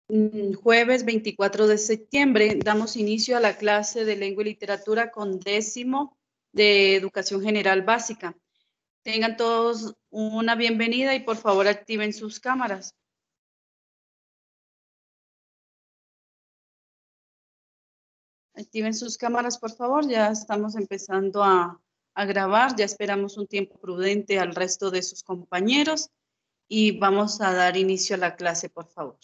Jueves 24 de septiembre damos inicio a la clase de lengua y literatura con 10º de educación general básica. Tengan todos una bienvenida y por favor activen sus cámaras. Activen sus cámaras, por favor. Ya estamos empezando a grabar. Ya esperamos un tiempo prudente al resto de sus compañeros y vamos a dar inicio a la clase, por favor.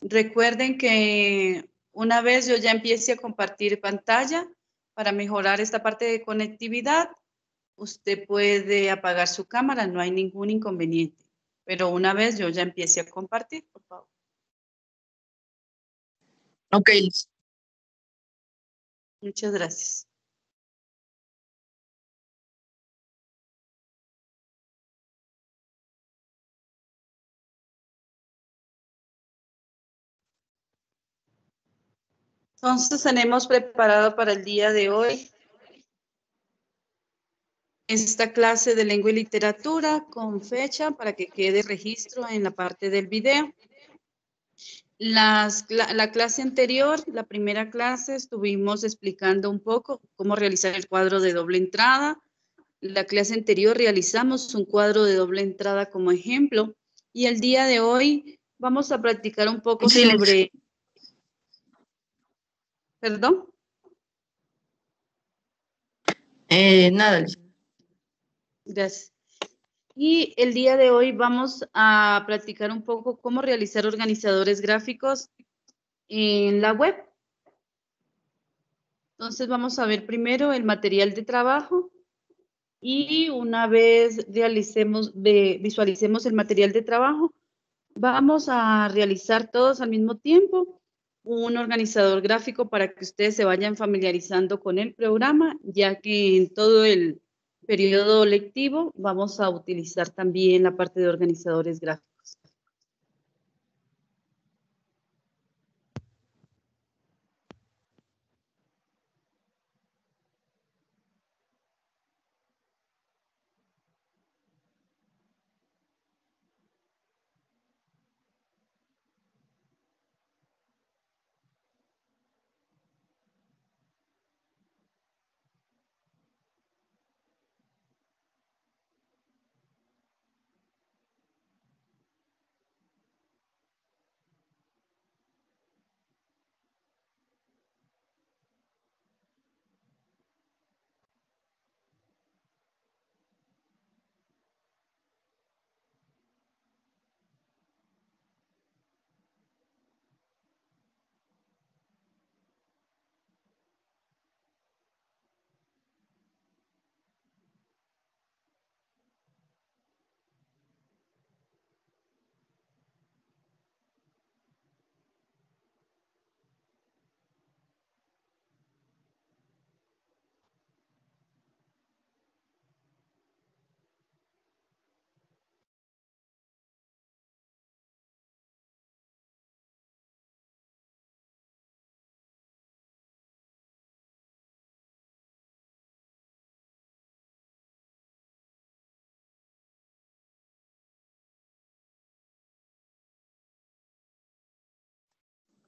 Recuerden que una vez yo ya empiece a compartir pantalla, para mejorar esta parte de conectividad, usted puede apagar su cámara, no hay ningún inconveniente. Pero una vez yo ya empiece a compartir, por favor. Ok. Muchas gracias. Entonces tenemos preparado para el día de hoy esta clase de lengua y literatura con fecha para que quede registro en la parte del video. La clase anterior, la primera clase, estuvimos explicando un poco cómo realizar el cuadro de doble entrada. La clase anterior realizamos un cuadro de doble entrada como ejemplo y el día de hoy vamos a practicar un poco sobre... ¿Perdón? Nada. Gracias. Y el día de hoy vamos a practicar un poco cómo realizar organizadores gráficos en la web. Entonces vamos a ver primero el material de trabajo y una vez visualicemos el material de trabajo, vamos a realizar todos al mismo tiempo un organizador gráfico para que ustedes se vayan familiarizando con el programa, ya que en todo el periodo lectivo vamos a utilizar también la parte de organizadores gráficos.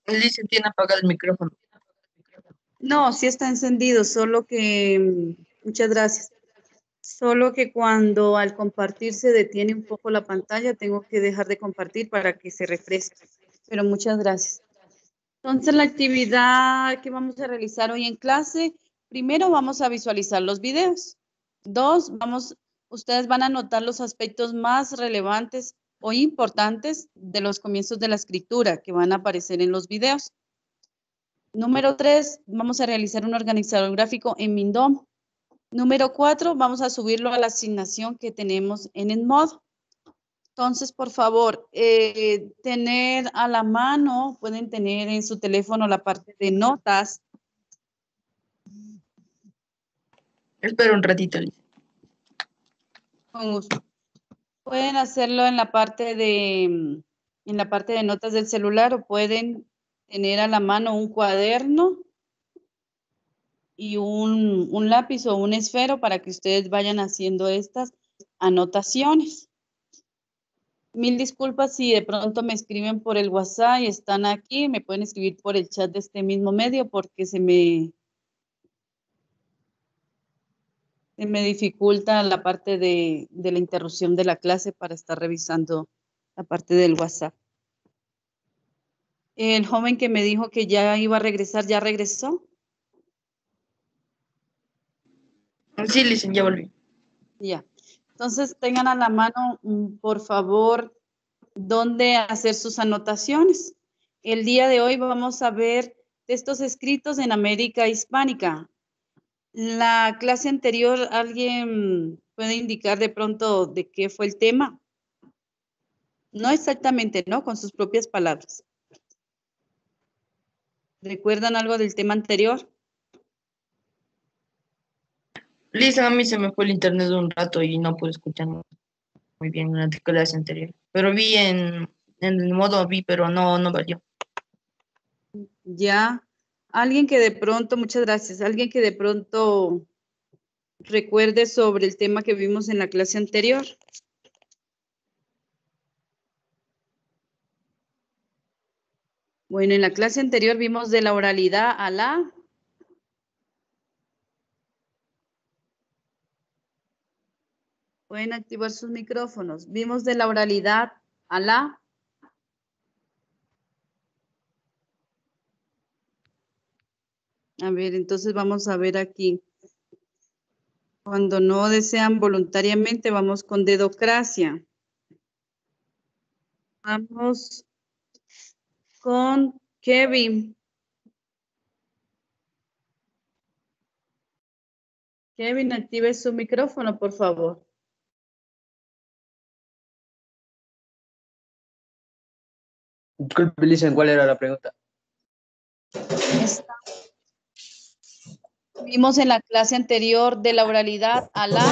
Dice, tiene apagado el micrófono. No, sí está encendido, solo que, muchas gracias. Solo que cuando al compartir se detiene un poco la pantalla, tengo que dejar de compartir para que se refresque. Pero muchas gracias. Entonces, la actividad que vamos a realizar hoy en clase, primero vamos a visualizar los videos. Dos, ustedes van a notar los aspectos más relevantes o importantes de los comienzos de la escritura que van a aparecer en los videos. Número 3, vamos a realizar un organizador gráfico en Mindom. Número 4, vamos a subirlo a la asignación que tenemos en Edmodo. Entonces, por favor, tener a la mano, pueden tener en su teléfono la parte de notas. Espera un ratito, Liz. Con gusto. Pueden hacerlo en la parte de notas del celular o pueden tener a la mano un cuaderno y un lápiz o un esfero para que ustedes vayan haciendo estas anotaciones. Mil disculpas si de pronto me escriben por el WhatsApp y están aquí, me pueden escribir por el chat de este mismo medio porque se me dificulta la parte de la interrupción de la clase para estar revisando la parte del WhatsApp. El joven que me dijo que ya iba a regresar, ¿ya regresó? Sí, Licen, ya volví. Ya. Entonces, tengan a la mano, por favor, dónde hacer sus anotaciones. El día de hoy vamos a ver textos escritos en América Hispánica. La clase anterior, ¿alguien puede indicar de pronto de qué fue el tema? No exactamente, ¿no? Con sus propias palabras. ¿Recuerdan algo del tema anterior? Licen, a mí se me fue el internet un rato y no pude escuchar muy bien en la clase anterior. Pero en el modo vi, pero no valió. Ya. Alguien que de pronto, muchas gracias, alguien que de pronto recuerde sobre el tema que vimos en la clase anterior. Bueno, en la clase anterior vimos de la oralidad a la... Pueden activar sus micrófonos. Vimos de la oralidad a la... A ver, entonces vamos a ver aquí. Cuando no desean voluntariamente, vamos con dedocracia. Vamos con Kevin. Kevin, active su micrófono, por favor. Disculpe, Licen, ¿cuál era la pregunta? Vimos en la clase anterior de la oralidad a la...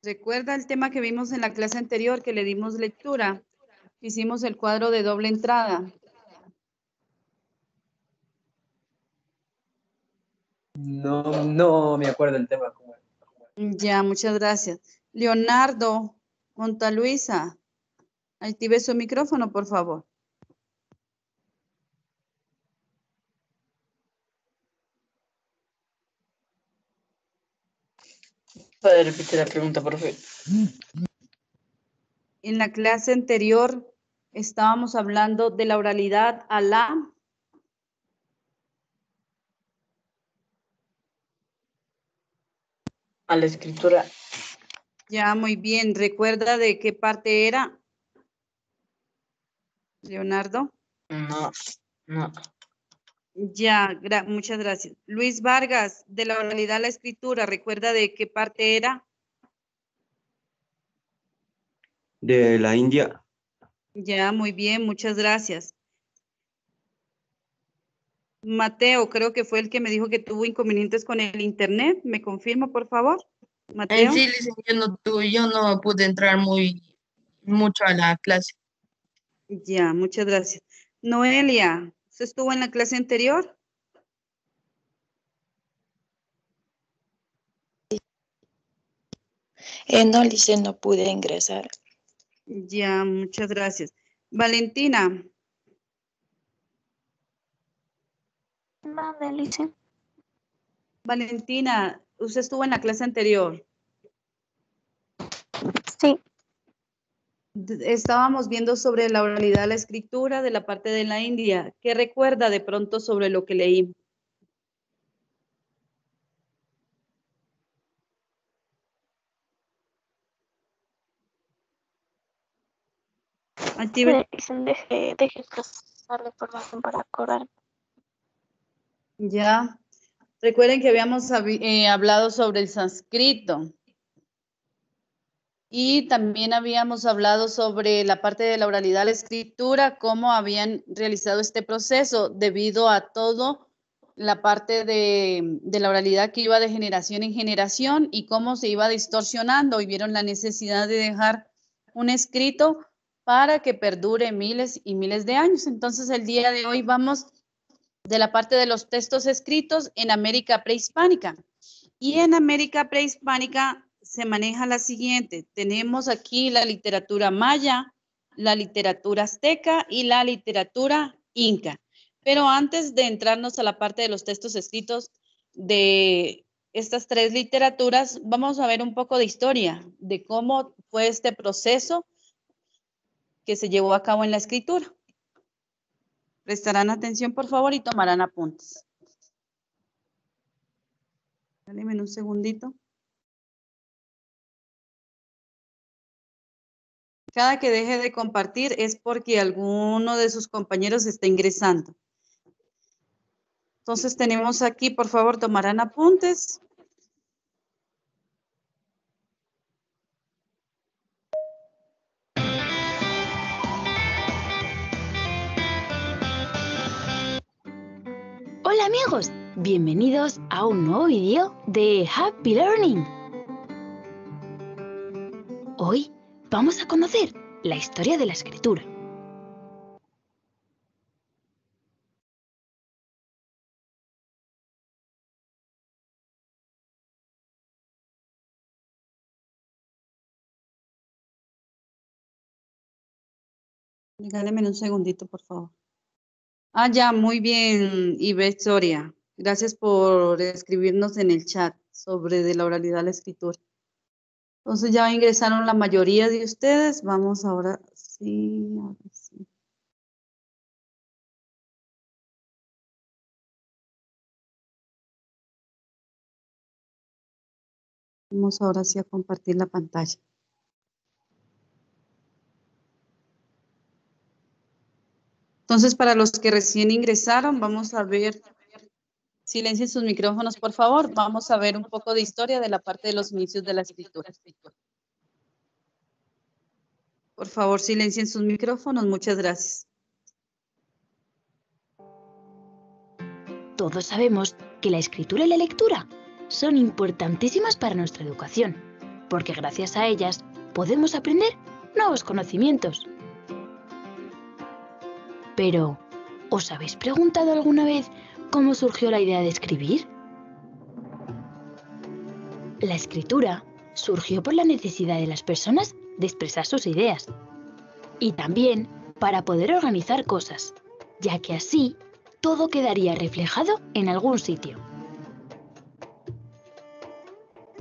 ¿Recuerda el tema que vimos en la clase anterior que le dimos lectura? Hicimos el cuadro de doble entrada. No me acuerdo el tema. Ya, muchas gracias. Leonardo Montaluisa, active su micrófono, por favor. Puede repetir la pregunta, profe. En la clase anterior estábamos hablando de la oralidad a la... A la escritura. Ya, muy bien. ¿Recuerda de qué parte era? Leonardo. No. Ya, muchas gracias. Luis Vargas, de la oralidad a la escritura, ¿recuerda de qué parte era? De la India. Ya, muy bien, muchas gracias. Mateo, creo que fue el que me dijo que tuvo inconvenientes con el internet. ¿Me confirma, por favor? En Mateo. sí, Licen, yo no pude entrar mucho a la clase. Ya, muchas gracias. Noelia, ¿usted estuvo en la clase anterior? No, Licen, no pude ingresar. Ya, muchas gracias. Valentina. Mande, Licen. Valentina, ¿usted estuvo en la clase anterior? Sí, Estábamos viendo sobre la oralidad de la escritura de la parte de la India. ¿Qué recuerda de pronto sobre lo que leí? Active. Licen, deje pasar la información para acordar. Ya. Recuerden que habíamos hablado sobre el sánscrito. Y también habíamos hablado sobre la parte de la oralidad a la escritura, cómo habían realizado este proceso debido a todo la parte de la oralidad que iba de generación en generación y cómo se iba distorsionando, y vieron la necesidad de dejar un escrito para que perdure miles y miles de años. Entonces, el día de hoy vamos de la parte de los textos escritos en América prehispánica. Y en América prehispánica se maneja la siguiente. Tenemos aquí la literatura maya, la literatura azteca y la literatura inca. Pero antes de entrarnos a la parte de los textos escritos de estas tres literaturas, vamos a ver un poco de historia, de cómo fue este proceso que se llevó a cabo en la escritura. Prestarán atención, por favor, y tomarán apuntes. Dame un segundito. Cada que deje de compartir es porque alguno de sus compañeros está ingresando. Entonces tenemos aquí, por favor, tomarán apuntes. Hola amigos, bienvenidos a un nuevo vídeo de Happy Learning. Hoy vamos a conocer la historia de la escritura. Regáleme un segundito, por favor. Ya, muy bien, Ivette Soria. Gracias por escribirnos en el chat sobre de la oralidad a la escritura. Entonces ya ingresaron la mayoría de ustedes. Vamos ahora sí, ahora sí. Vamos ahora sí a compartir la pantalla. Entonces, para los que recién ingresaron, vamos a ver, silencien sus micrófonos, por favor. Vamos a ver un poco de historia de la parte de los inicios de la escritura. Por favor, silencien sus micrófonos. Muchas gracias. Todos sabemos que la escritura y la lectura son importantísimas para nuestra educación, porque gracias a ellas podemos aprender nuevos conocimientos. Pero, ¿os habéis preguntado alguna vez cómo surgió la idea de escribir? La escritura surgió por la necesidad de las personas de expresar sus ideas y también para poder organizar cosas, ya que así todo quedaría reflejado en algún sitio.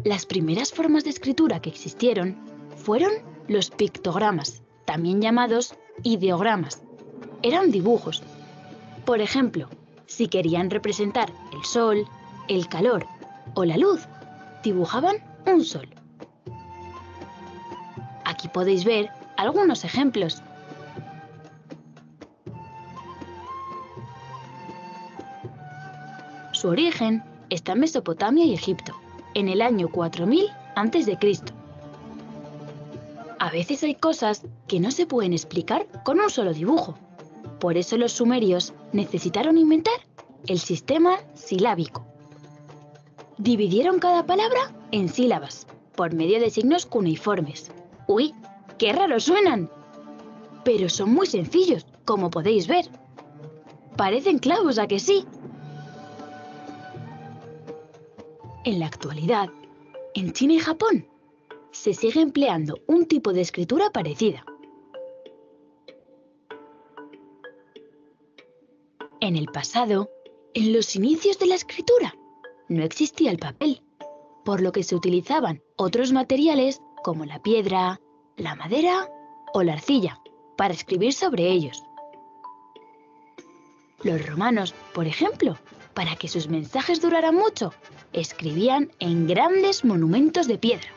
Las primeras formas de escritura que existieron fueron los pictogramas, también llamados ideogramas. Eran dibujos. Por ejemplo, si querían representar el sol, el calor o la luz, dibujaban un sol. Aquí podéis ver algunos ejemplos. Su origen está en Mesopotamia y Egipto, en el año 4000 a.C. A veces hay cosas que no se pueden explicar con un solo dibujo. Por eso los sumerios necesitaron inventar el sistema silábico. Dividieron cada palabra en sílabas, por medio de signos cuneiformes. ¡Uy! ¡Qué raros suenan! Pero son muy sencillos, como podéis ver. Parecen clavos, ¿a que sí? En la actualidad, en China y Japón, se sigue empleando un tipo de escritura parecida. En el pasado, en los inicios de la escritura, no existía el papel, por lo que se utilizaban otros materiales como la piedra, la madera o la arcilla para escribir sobre ellos. Los romanos, por ejemplo, para que sus mensajes duraran mucho, escribían en grandes monumentos de piedra.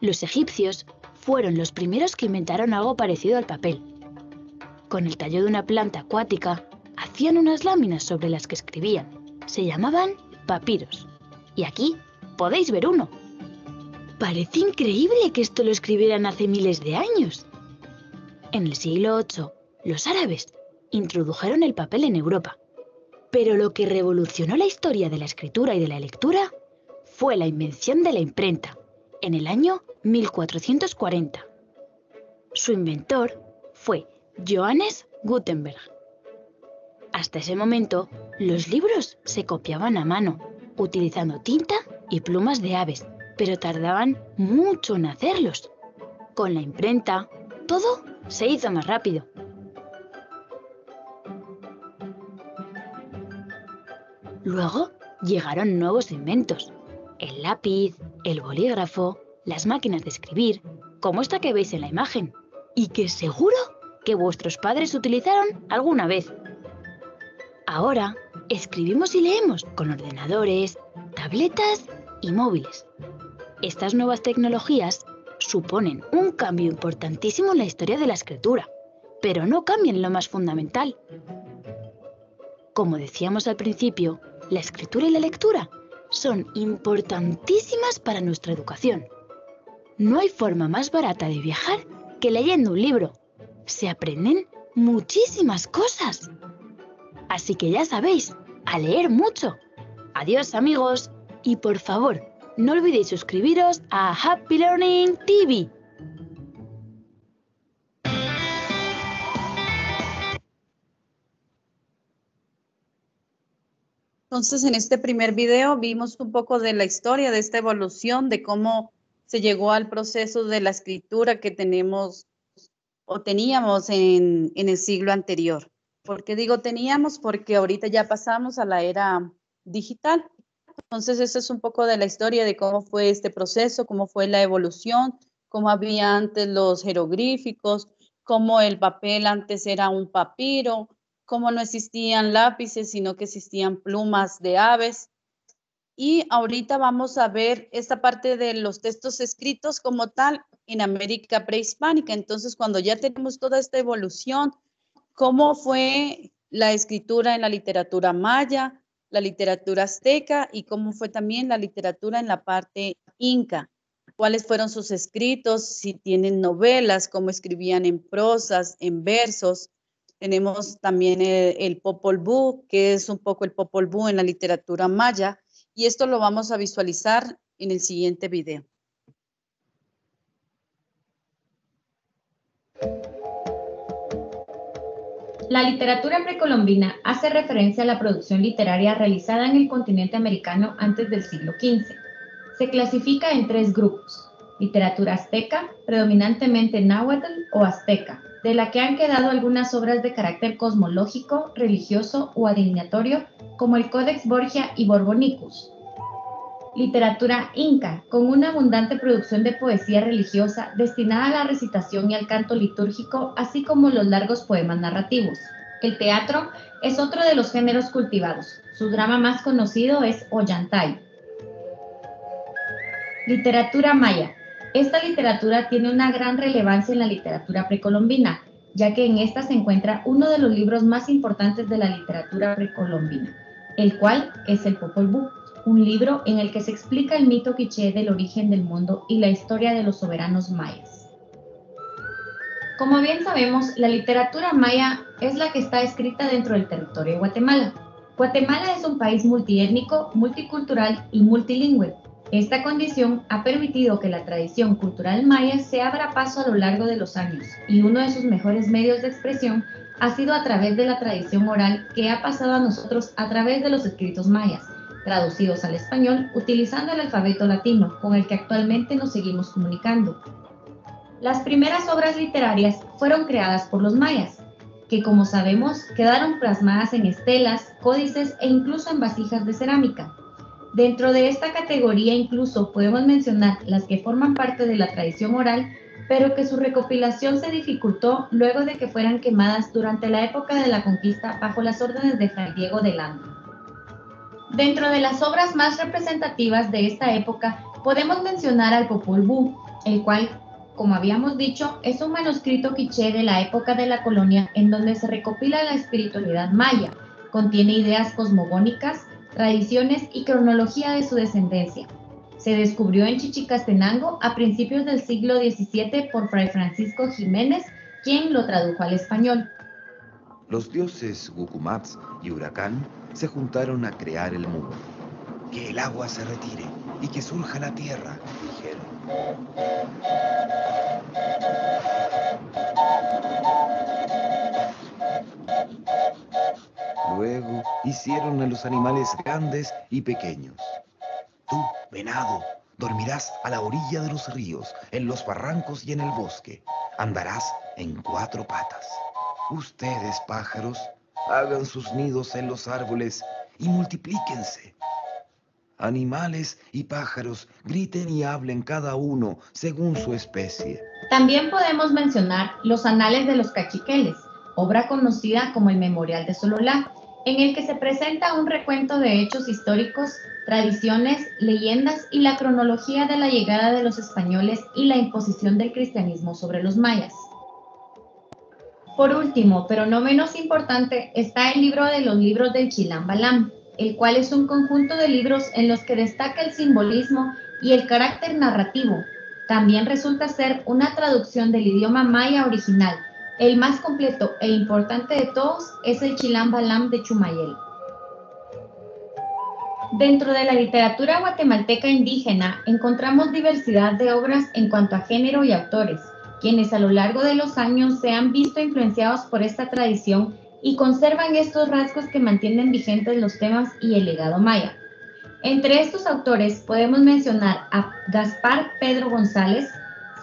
Los egipcios fueron los primeros que inventaron algo parecido al papel. Con el tallo de una planta acuática, hacían unas láminas sobre las que escribían. Se llamaban papiros. Y aquí podéis ver uno. Parece increíble que esto lo escribieran hace miles de años. En el siglo VIII, los árabes introdujeron el papel en Europa. Pero lo que revolucionó la historia de la escritura y de la lectura fue la invención de la imprenta, en el año 1440. Su inventor fue Johannes Gutenberg. Hasta ese momento, los libros se copiaban a mano, utilizando tinta y plumas de aves, pero tardaban mucho en hacerlos. Con la imprenta, todo se hizo más rápido. Luego llegaron nuevos inventos: el lápiz, el bolígrafo, las máquinas de escribir, como esta que veis en la imagen, y que seguro que vuestros padres utilizaron alguna vez. Ahora escribimos y leemos con ordenadores, tabletas y móviles. Estas nuevas tecnologías suponen un cambio importantísimo en la historia de la escritura, pero no cambian lo más fundamental. Como decíamos al principio, la escritura y la lectura son importantísimas para nuestra educación. No hay forma más barata de viajar que leyendo un libro. Se aprenden muchísimas cosas. Así que ya sabéis, a leer mucho. Adiós, amigos, y por favor, no olvidéis suscribiros a Happy Learning TV. Entonces, en este primer video vimos un poco de la historia de esta evolución, de cómo se llegó al proceso de la escritura que tenemos o teníamos en el siglo anterior. ¿Por qué digo teníamos? Porque ahorita ya pasamos a la era digital. Entonces, eso es un poco de la historia de cómo fue este proceso, cómo fue la evolución, cómo había antes los jeroglíficos, cómo el papel antes era un papiro, cómo no existían lápices, sino que existían plumas de aves. Y ahorita vamos a ver esta parte de los textos escritos como tal en América prehispánica. Entonces, cuando ya tenemos toda esta evolución, cómo fue la escritura en la literatura maya, la literatura azteca y cómo fue también la literatura en la parte inca. Cuáles fueron sus escritos, si tienen novelas, cómo escribían en prosas, en versos. Tenemos también el Popol Vuh, que es un poco el Popol Vuh en la literatura maya, y esto lo vamos a visualizar en el siguiente video. La literatura precolombina hace referencia a la producción literaria realizada en el continente americano antes del siglo XV. Se clasifica en tres grupos: literatura azteca, predominantemente náhuatl o azteca, de la que han quedado algunas obras de carácter cosmológico, religioso o adivinatorio, como el Codex Borgia y Borbonicus. Literatura inca, con una abundante producción de poesía religiosa destinada a la recitación y al canto litúrgico, así como los largos poemas narrativos. El teatro es otro de los géneros cultivados. Su drama más conocido es Ollantay. Literatura maya. Esta literatura tiene una gran relevancia en la literatura precolombina, ya que en esta se encuentra uno de los libros más importantes de la literatura precolombina, el cual es el Popol Vuh, un libro en el que se explica el mito quiché del origen del mundo y la historia de los soberanos mayas. Como bien sabemos, la literatura maya es la que está escrita dentro del territorio de Guatemala. Guatemala es un país multiétnico, multicultural y multilingüe. Esta condición ha permitido que la tradición cultural maya se abra paso a lo largo de los años, y uno de sus mejores medios de expresión ha sido a través de la tradición oral que ha pasado a nosotros a través de los escritos mayas, traducidos al español utilizando el alfabeto latino, con el que actualmente nos seguimos comunicando. Las primeras obras literarias fueron creadas por los mayas, que como sabemos quedaron plasmadas en estelas, códices e incluso en vasijas de cerámica. Dentro de esta categoría incluso podemos mencionar las que forman parte de la tradición oral, pero que su recopilación se dificultó luego de que fueran quemadas durante la época de la conquista bajo las órdenes de Fray Diego de Landa. Dentro de las obras más representativas de esta época podemos mencionar al Popol Vuh, el cual, como habíamos dicho, es un manuscrito quiché de la época de la colonia en donde se recopila la espiritualidad maya, contiene ideas cosmogónicas, tradiciones y cronología de su descendencia. Se descubrió en Chichicastenango a principios del siglo XVII por Fray Francisco Jiménez, quien lo tradujo al español. Los dioses Gucumatz y Huracán se juntaron a crear el mundo. Que el agua se retire y que surja la tierra, dijeron. Luego hicieron a los animales grandes y pequeños. Tú, venado, dormirás a la orilla de los ríos, en los barrancos y en el bosque. Andarás en 4 patas. Ustedes, pájaros, hagan sus nidos en los árboles y multiplíquense. Animales y pájaros, griten y hablen cada uno según su especie. También podemos mencionar los Anales de los Cachiqueles, obra conocida como el Memorial de Sololá, en el que se presenta un recuento de hechos históricos, tradiciones, leyendas y la cronología de la llegada de los españoles y la imposición del cristianismo sobre los mayas. Por último, pero no menos importante, está el libro de los libros del Chilam Balam, el cual es un conjunto de libros en los que destaca el simbolismo y el carácter narrativo. También resulta ser una traducción del idioma maya original. El más completo e importante de todos es el Chilam Balam de Chumayel. Dentro de la literatura guatemalteca indígena encontramos diversidad de obras en cuanto a género y autores, quienes a lo largo de los años se han visto influenciados por esta tradición y conservan estos rasgos que mantienen vigentes los temas y el legado maya. Entre estos autores podemos mencionar a Gaspar Pedro González,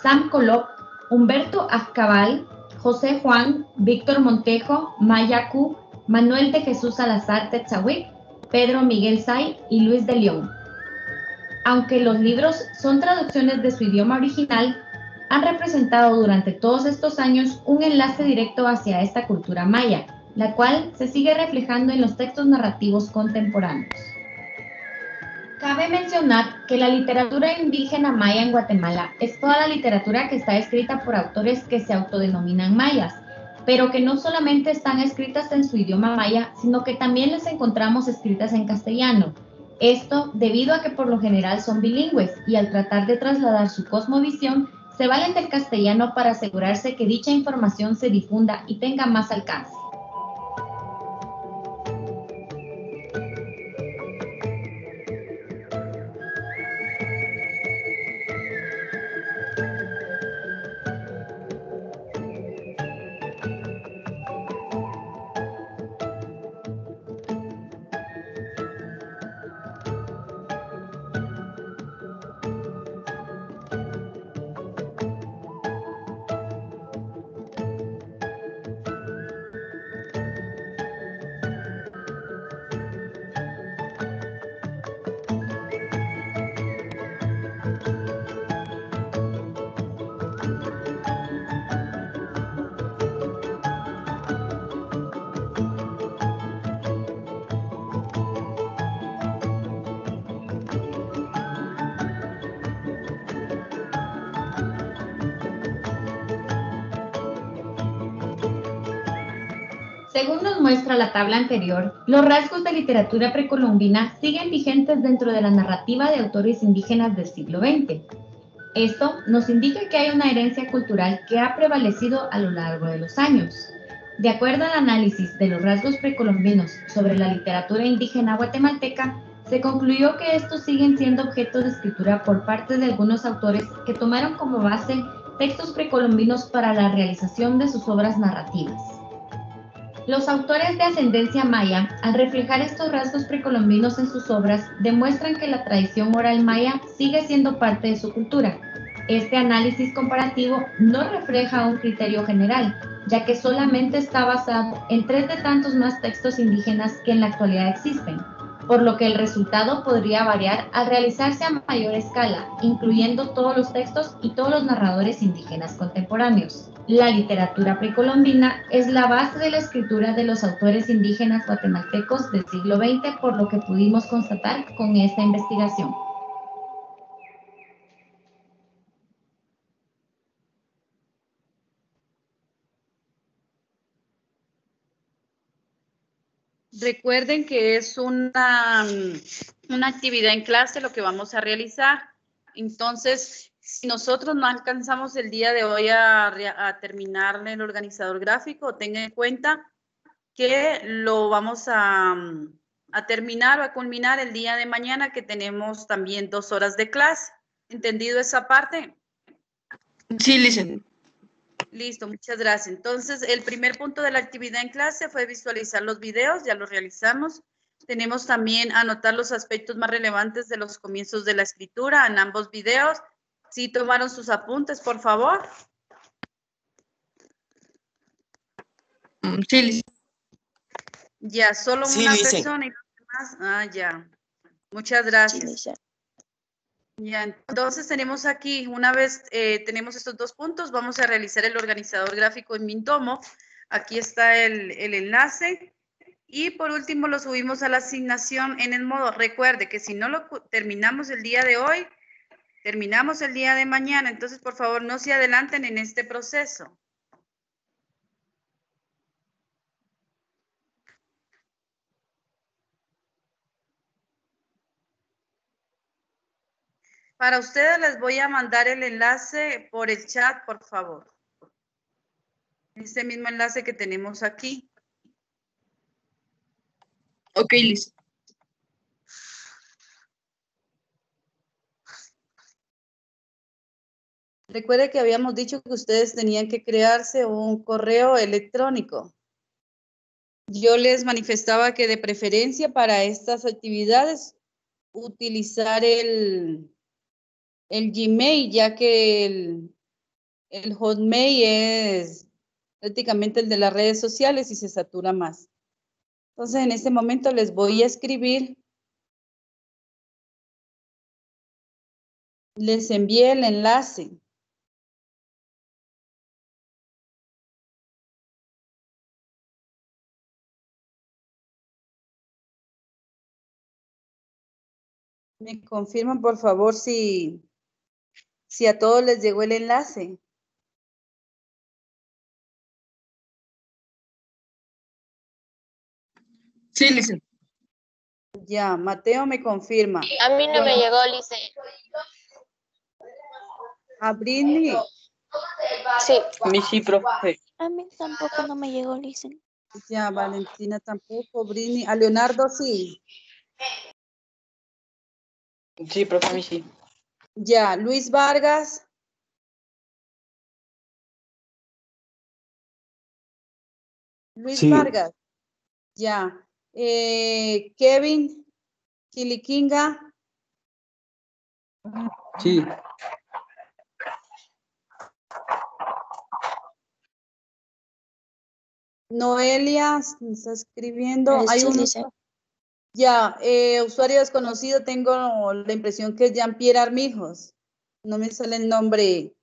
Sam Colop, Humberto Azcabal, José Juan, Víctor Montejo, Mayacu, Manuel de Jesús Salazar Tetzahuic, Pedro Miguel Say y Luis de León. Aunque los libros son traducciones de su idioma original, han representado durante todos estos años un enlace directo hacia esta cultura maya, la cual se sigue reflejando en los textos narrativos contemporáneos. Cabe mencionar que la literatura indígena maya en Guatemala es toda la literatura que está escrita por autores que se autodenominan mayas, pero que no solamente están escritas en su idioma maya, sino que también las encontramos escritas en castellano. Esto debido a que por lo general son bilingües y al tratar de trasladar su cosmovisión, se valen del castellano para asegurarse que dicha información se difunda y tenga más alcance. Según nos muestra la tabla anterior, los rasgos de literatura precolombina siguen vigentes dentro de la narrativa de autores indígenas del siglo XX. Esto nos indica que hay una herencia cultural que ha prevalecido a lo largo de los años. De acuerdo al análisis de los rasgos precolombinos sobre la literatura indígena guatemalteca, se concluyó que estos siguen siendo objeto de escritura por parte de algunos autores que tomaron como base textos precolombinos para la realización de sus obras narrativas. Los autores de ascendencia maya, al reflejar estos rasgos precolombinos en sus obras, demuestran que la tradición oral maya sigue siendo parte de su cultura. Este análisis comparativo no refleja un criterio general, ya que solamente está basado en 3 de tantos más textos indígenas que en la actualidad existen, por lo que el resultado podría variar al realizarse a mayor escala, incluyendo todos los textos y todos los narradores indígenas contemporáneos. La literatura precolombina es la base de la escritura de los autores indígenas guatemaltecos del siglo XX, por lo que pudimos constatar con esta investigación. Recuerden que es una actividad en clase lo que vamos a realizar. Entonces, si nosotros no alcanzamos el día de hoy a terminar el organizador gráfico, tengan en cuenta que lo vamos a terminar o a culminar el día de mañana, que tenemos también 2 horas de clase. ¿Entendido esa parte? Sí, listen. Listo, muchas gracias. Entonces, el primer punto de la actividad en clase fue visualizar los videos, ya los realizamos. Tenemos también anotar los aspectos más relevantes de los comienzos de la escritura en ambos videos. ¿Sí tomaron sus apuntes, por favor? Sí, listen. Ya, solo Sí, una dicen. persona y los demás. Ah, ya. Muchas Sí, gracias. Lisa. Ya, entonces tenemos aquí, una vez tenemos estos 2 puntos, vamos a realizar el organizador gráfico en Mintomo. Aquí está el enlace. Y por último lo subimos a la asignación en el modo. Recuerde que si no lo terminamos el día de hoy, terminamos el día de mañana. Entonces, por favor, no se adelanten en este proceso. Para ustedes les voy a mandar el enlace por el chat, por favor. Este mismo enlace que tenemos aquí. Ok, listen. Recuerde que habíamos dicho que ustedes tenían que crearse un correo electrónico. Yo les manifestaba que de preferencia para estas actividades utilizar el Gmail, ya que el Hotmail es prácticamente el de las redes sociales y se satura más. Entonces, en este momento les voy a escribir. Les envié el enlace. Me confirman, por favor, si a todos les llegó el enlace. Sí, listen. Ya, Mateo me confirma. A mí no me llegó, Lice. A Britney, Sí. A mí sí, profe. A mí tampoco no me llegó, Lice. ya, Valentina tampoco, Britney, a Leonardo sí. Sí, profe, a mí sí. Ya, Luis Vargas. Luis Sí. Vargas. Ya. Kevin Kilikinga. Sí. Noelia me está escribiendo. Hay Sí, un Lisa. ya, usuario desconocido, tengo la impresión que es Jean-Pierre Armijos. No me sale el nombre.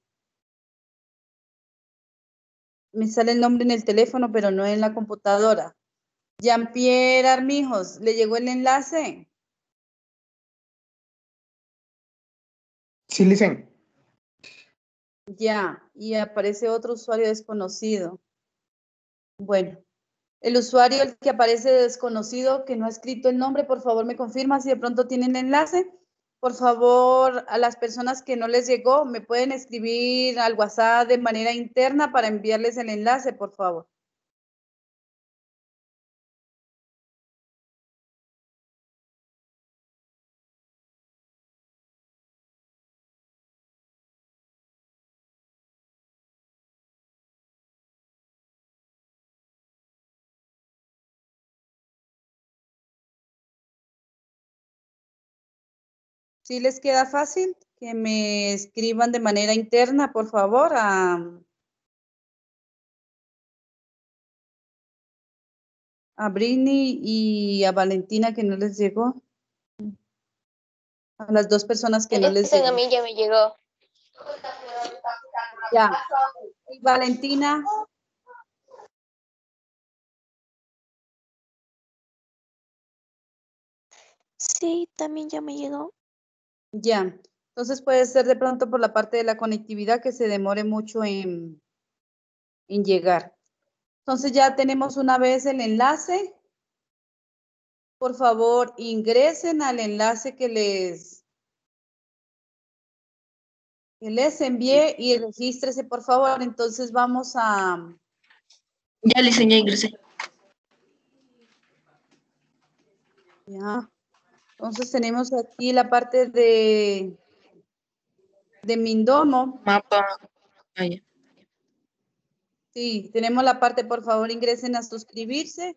Me sale el nombre en el teléfono, pero no en la computadora. Jean-Pierre Armijos, ¿le llegó el enlace? Sí, listen. Ya, y aparece otro usuario desconocido. Bueno, el usuario el que aparece desconocido, que no ha escrito el nombre, por favor me confirma si de pronto tienen el enlace. Por favor, a las personas que no les llegó, me pueden escribir al WhatsApp de manera interna para enviarles el enlace, por favor. ¿Sí les queda fácil? Que me escriban de manera interna, por favor, a Britney y a Valentina, que no les llegó. A las 2 personas que no les Ese a llegó. mí ya me llegó. Ya. Y Valentina. Sí, también ya me llegó. Ya. Entonces puede ser de pronto por la parte de la conectividad que se demore mucho en llegar. Entonces ya tenemos una vez el enlace. Por favor, ingresen al enlace que les envié y regístrese, por favor. Entonces vamos a... Ya, listen, ya ingresé. Ya. Entonces tenemos aquí la parte de Mindomo. Mapa. Ah, ya. Sí, tenemos la parte, por favor, ingresen a suscribirse.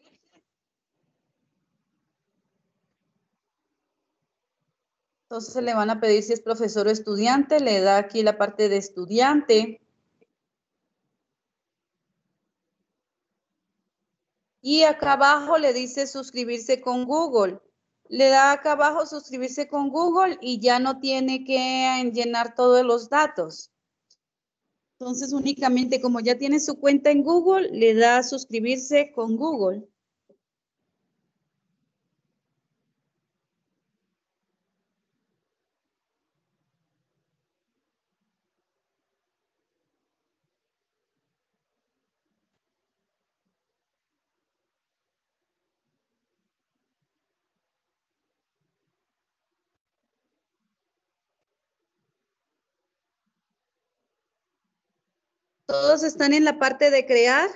Entonces le van a pedir si es profesor o estudiante, le da aquí la parte de estudiante. Y acá abajo le dice suscribirse con Google. Le da acá abajo suscribirse con Google y ya no tiene que llenar todos los datos. Entonces únicamente como ya tiene su cuenta en Google, le da suscribirse con Google. Todos están en la parte de crear.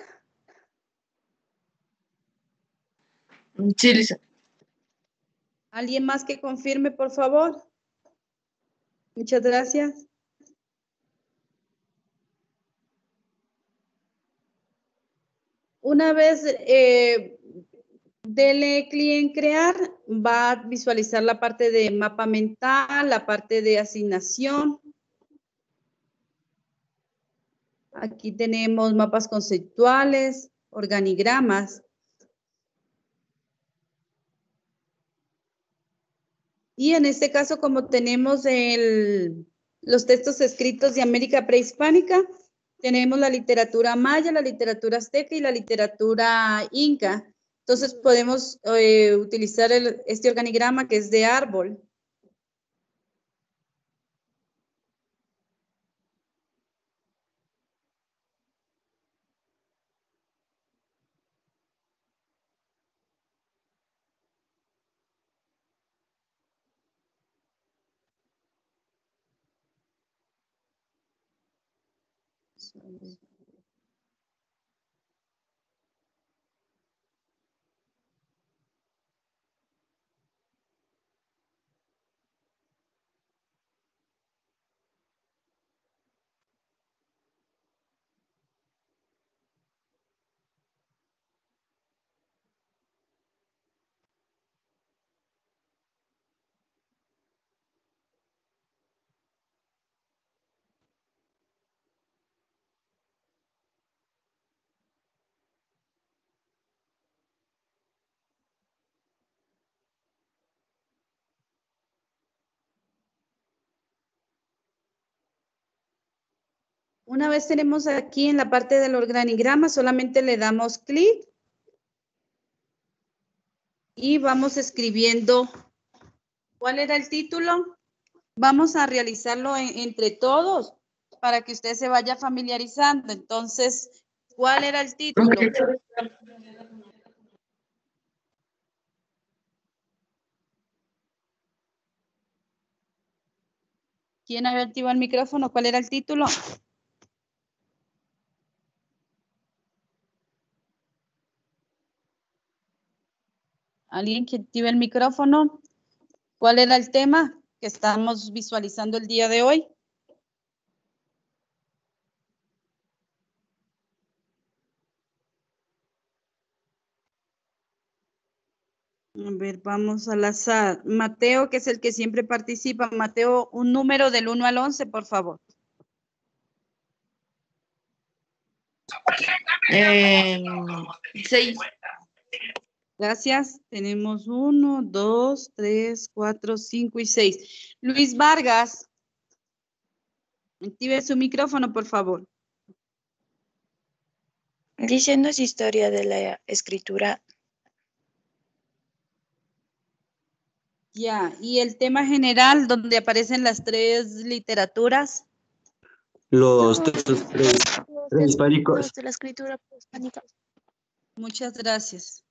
Sí, Lisa. ¿Alguien más que confirme, por favor? Muchas gracias. Una vez dele clic en crear, va a visualizar la parte de mapa mental, la parte de asignación. Aquí tenemos mapas conceptuales, organigramas. Y en este caso, como tenemos los textos escritos de América prehispánica, tenemos la literatura maya, la literatura azteca y la literatura inca. Entonces podemos utilizar este organigrama que es de árbol. Una vez tenemos aquí en la parte del organigrama, solamente le damos clic y vamos escribiendo. ¿Cuál era el título? Vamos a realizarlo entre todos para que usted se vaya familiarizando. Entonces, ¿cuál era el título? ¿Quién había activado el micrófono? ¿Cuál era el título? ¿Alguien que active el micrófono? ¿Cuál era el tema que estamos visualizando el día de hoy? A ver, vamos al azar. Mateo, que es el que siempre participa. Mateo, un número del 1 al 11, por favor. 6. Gracias. Tenemos 1, 2, 3, 4, 5 y 6. Luis Vargas, active su micrófono, por favor. Diciendo es historia de la escritura. Ya, y el tema general donde aparecen las tres literaturas. Los textos prehispánicos. Los de la escritura prehispánica. Muchas gracias.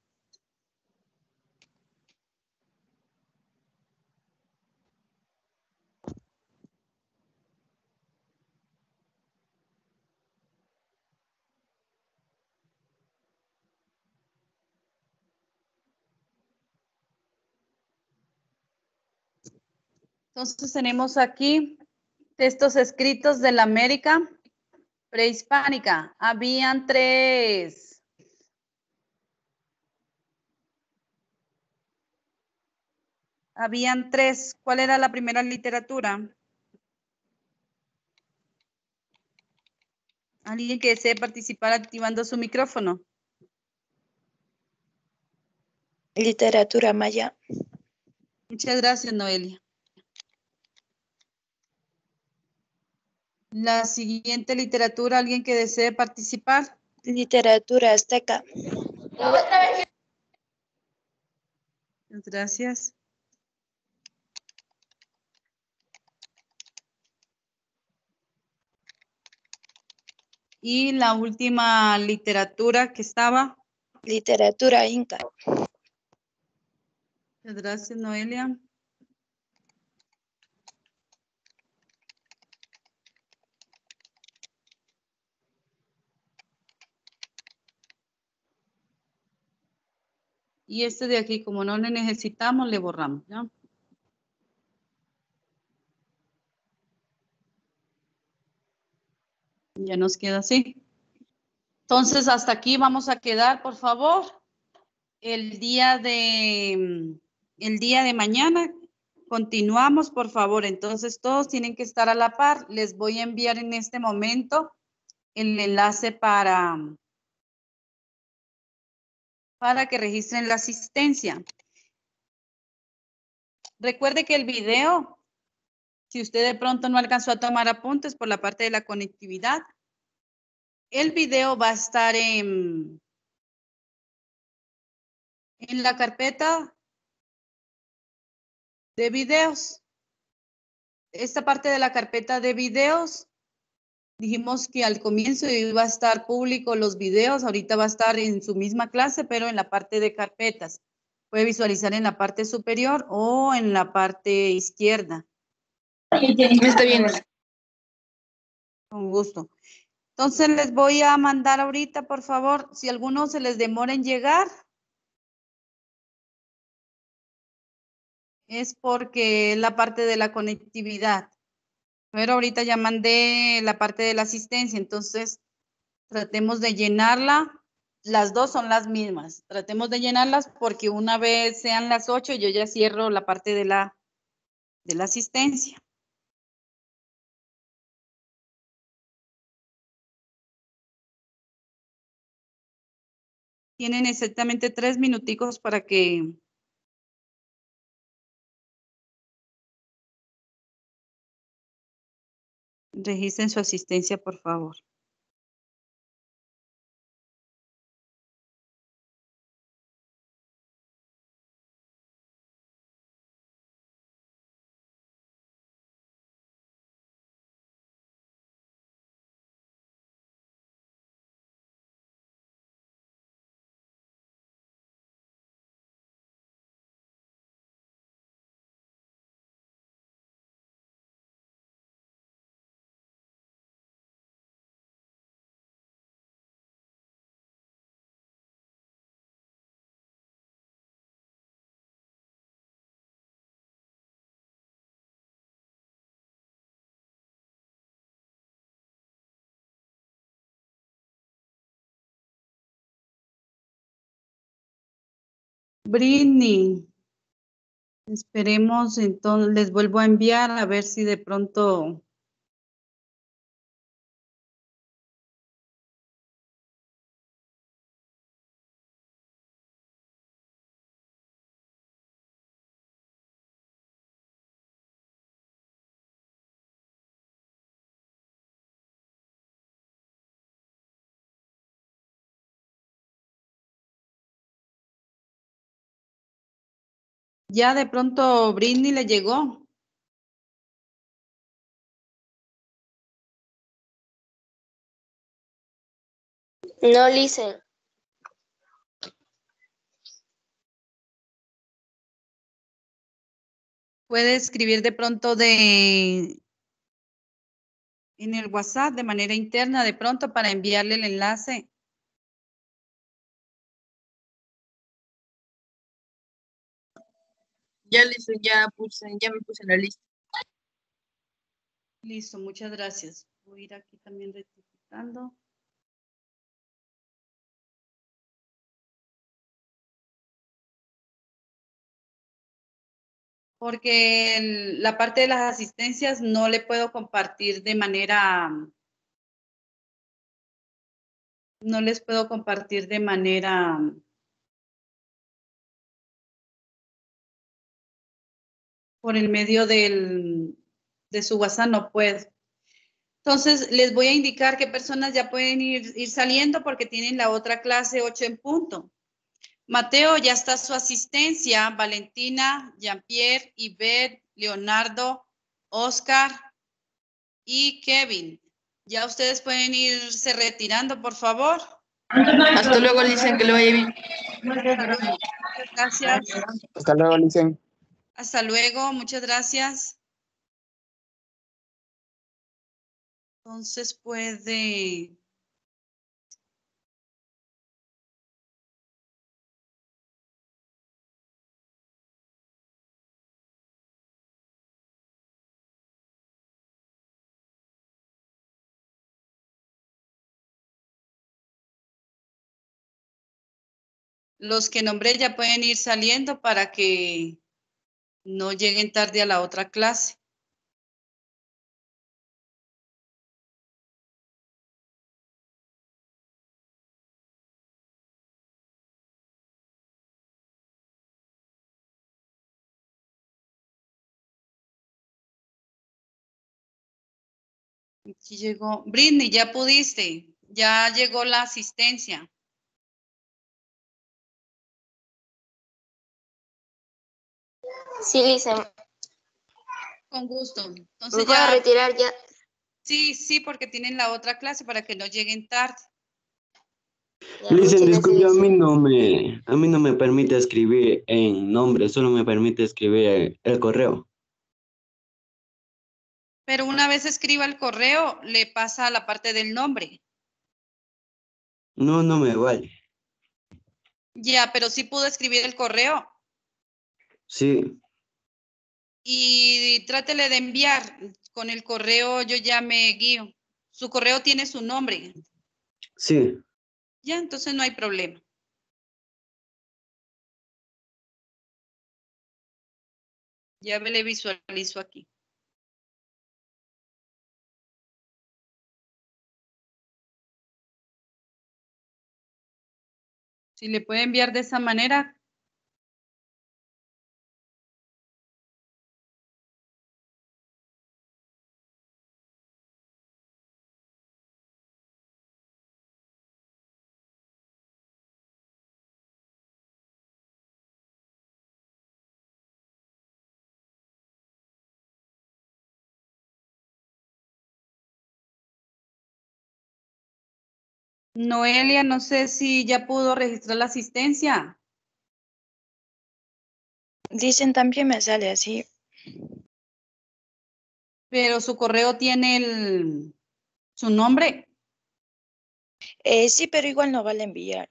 Entonces tenemos aquí textos escritos de la América prehispánica. Habían 3. Habían 3. ¿Cuál era la primera literatura? ¿Alguien que desee participar activando su micrófono? Literatura maya. Muchas gracias, Noelia. La siguiente literatura, ¿alguien que desee participar? Literatura azteca. Muchas gracias. Y la última literatura que estaba. Literatura inca. Muchas gracias, Noelia. Y este de aquí, como no le necesitamos, le borramos, ¿ya? Ya nos queda así. Entonces, hasta aquí vamos a quedar, por favor. El día de mañana continuamos, por favor. Entonces, todos tienen que estar a la par. Les voy a enviar en este momento el enlace para que registren la asistencia. Recuerde que el video, si usted de pronto no alcanzó a tomar apuntes por la parte de la conectividad, el video va a estar en la carpeta de videos. Esta parte de la carpeta de videos, dijimos que al comienzo iba a estar público los videos, ahorita va a estar en su misma clase, pero en la parte de carpetas. Puede visualizar en la parte superior o en la parte izquierda. Está bien. Con gusto. Entonces les voy a mandar ahorita, por favor, si alguno se les demora en llegar, es porque es la parte de la conectividad. Pero ahorita ya mandé la parte de la asistencia, entonces tratemos de llenarla. Las dos son las mismas. Tratemos de llenarlas porque una vez sean las 8, yo ya cierro la parte de la asistencia. Tienen exactamente 3 minuticos para que registren su asistencia, por favor. Britney, esperemos, entonces les vuelvo a enviar a ver si de pronto ya de pronto Britney le llegó. No, listen. Puede escribir de pronto en el WhatsApp de manera interna de pronto para enviarle el enlace. Ya me puse en la lista. Listo, muchas gracias. Voy a ir aquí también rectificando. Porque la parte de las asistencias no le puedo compartir de manera, no les puedo compartir de manera por el medio de su WhatsApp, no puedo. Entonces, les voy a indicar qué personas ya pueden ir saliendo porque tienen la otra clase 8 en punto. Mateo, ya está su asistencia. Valentina, Jean-Pierre, Ivette, Leonardo, Oscar y Kevin. Ya ustedes pueden irse retirando, por favor. Hasta luego, dicen que le vaya bien. Muchas gracias. Hasta luego, Licen. Hasta luego, muchas gracias. Entonces puede... Los que nombré ya pueden ir saliendo para que no lleguen tarde a la otra clase. Aquí llegó. Britney, ya pudiste. Ya llegó la asistencia. Sí, dicen. Con gusto. ¿Me Entonces puedo ya... retirar ya? Sí, sí, porque tienen la otra clase para que no lleguen tarde. Ya, Listen, muchas disculpe, gracias. a mí no me permite escribir en nombre, solo me permite escribir el correo. Pero una vez escriba el correo, le pasa a la parte del nombre. No, no me vale. Ya, pero sí pudo escribir el correo. Sí, Y trátele de enviar. Con el correo yo ya me guío. Su correo tiene su nombre. sí. Ya, entonces no hay problema. Ya me le visualizo aquí. Si le puede enviar de esa manera. Noelia, no sé si ya pudo registrar la asistencia. Dicen también me sale así. Pero su correo tiene su nombre. Sí, pero igual no vale enviar.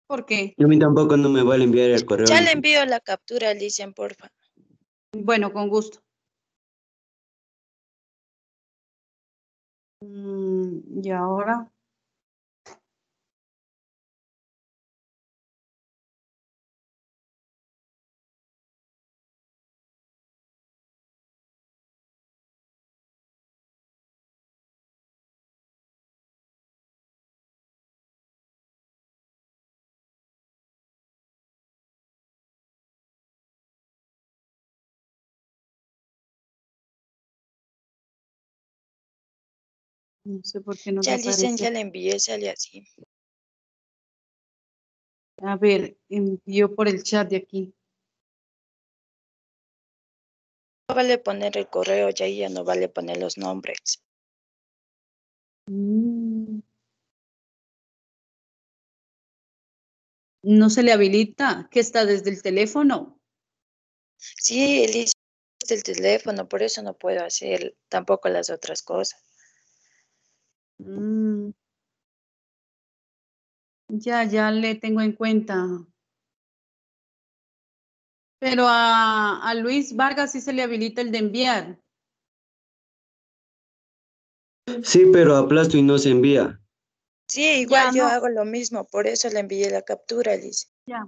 ¿Por qué? A mí tampoco no me vale enviar el correo. Ya le Listen. envío la captura, dicen, porfa. Bueno, con gusto. Y ahora. No sé por qué no le Ya dicen, aparece. ya le envié, sale así. A ver, envió por el chat de aquí. No vale poner el correo, ya no vale poner los nombres. No se le habilita, que está desde el teléfono. Sí, él dice el teléfono, por eso no puedo hacer tampoco las otras cosas. Ya le tengo en cuenta. Pero a Luis Vargas sí se le habilita el de enviar. Sí, pero aplasto y no se envía. Sí, igual Ya, yo no, hago lo mismo, por eso le envié la captura, Liz. ya.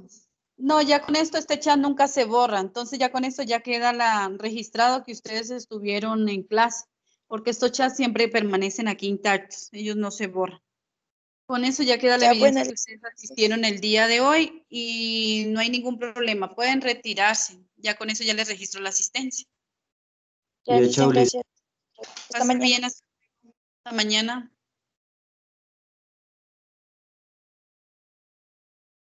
No, ya con esto este chat nunca se borra, entonces ya con esto ya queda registrado que ustedes estuvieron en clase, porque estos chats siempre permanecen aquí intactos, ellos no se borran. Con eso ya queda la Ya, bueno, evidencia que ustedes asistieron el día de hoy y no hay ningún problema, pueden retirarse, ya con eso ya les registro la asistencia. ya, Ya, Liz, chao, Liz. gracias. Hasta Pase mañana. bien, hasta mañana.